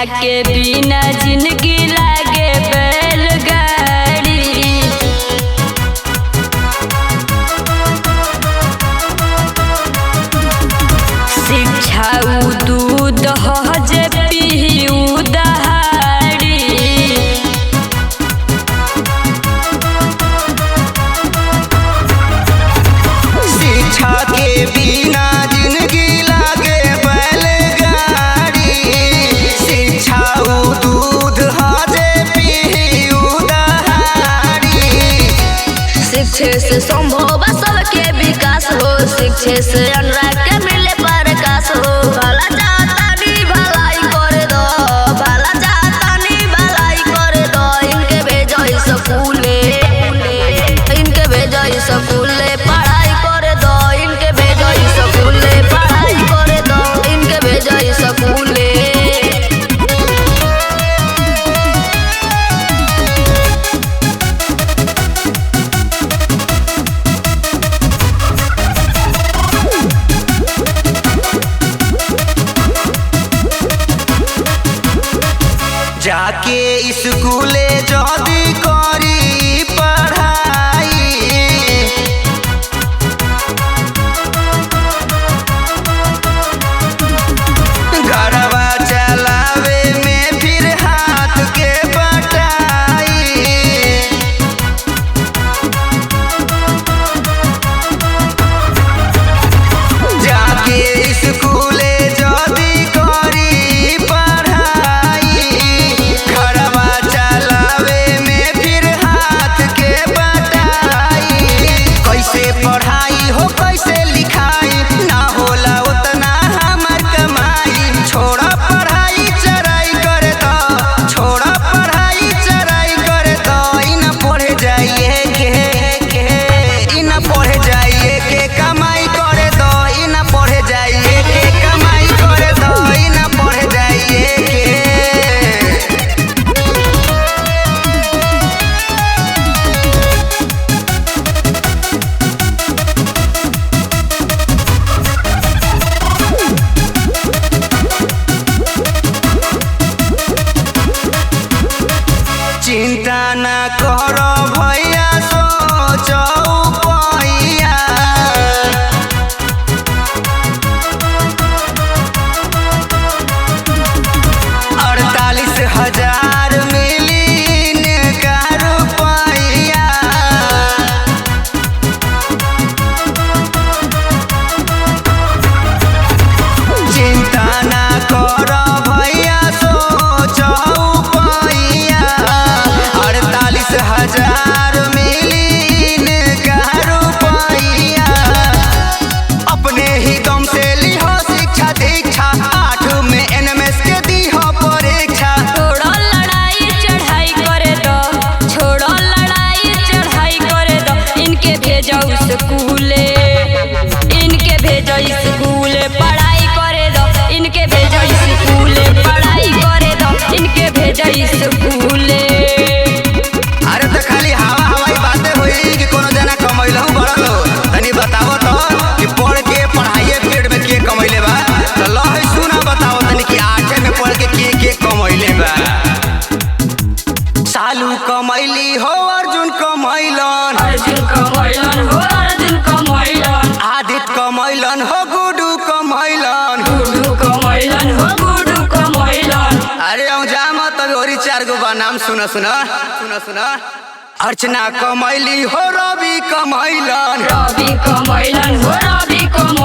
के बिना जिंदगी लागे बैलगाड़ी। शिक्षा उ दूध ह जे पीहू दहाड़ी। शिक्षा के बिना जिंदगी लागे बैलगाड़ी। शिक्षा उ दूध ह जे पीहू दहाड़ी। शिक्षे से संभव सबके विकास हो, शिक्षे से अनुराग के मिले प्रकाश हो। भला चाहतानी भलाई कर दो, भला चाहतानी भलाई कर दो। इनके भेजो स्कूले, इनके भेजो स्कूले पढ़ाई कर दो। इनके भेजो स्कूले पढ़ाई कर दो। इनके भेजो स्कूले। जाके स्कूले जदी करी पढ़ाई। घरवा चलावे में फिर हाथ के बटाई। जाके स्कूले जदी करी पढ़ाई। घरवा चलावे में फिर हाथ के बटाई। कैसे पढ़ाई हो कैसे लिखाई, ना होला उतना हमार कमाई। छोड़ा पढ़ाई चराई कर दो, छोड़ा पढ़ाई चराई कर दो। इन पढ़े जाइए के, इन पढ़े जाइए के कमाई कर दो। इन पढ़े जाइए के कमाई कर दो। इन पढ़े जाइए के। चिंता न करो भैया सोचो पैया। अड़तालीस हजार मिलीन का रुपया। चिंता न करो भैया सोचो पैया। 48,000 मिलीन का रुपया। अपने ही दम से लिहो शिक्षा दीक्षा। 8 में NMS के दीहो परीक्षा। छोड़ो लड़ाई चढ़ाई करे दो, छोड़ो लड़ाई चढ़ाई करे दो। इनके भेजो स्कूले, इनके भेजो स्कूले पढ़ाई करे दो। इनके भेजो स्कूले पढ़ाई करे दो। इनके भेजो स्कूले। अरे तो खाली हवा हवाई बातें हुई कि कोनो जना कमैलहु बड़लो। तनी बताओ तो कि पढ़ के पढ़ाइए पीरियड में के कमैले बा। तो लो है सुना बताओ तनी कि 8 में पढ़ के कमैले बा। सालू कमैली हो अर्जुन कमैलन। अर्जुन कमैलन हो, अर्जुन कमैलन। आदित्य कमैलन हो, गुडू कमैलन। गुडू कमैलन हो, गुडू कमैलन। अरे जा मत और 4 गो बा नाम सुना सुना सुना सुना। अर्चना कमैली हो, रवि कमैलन। रवि कमैलन हो, रवि कमैलन।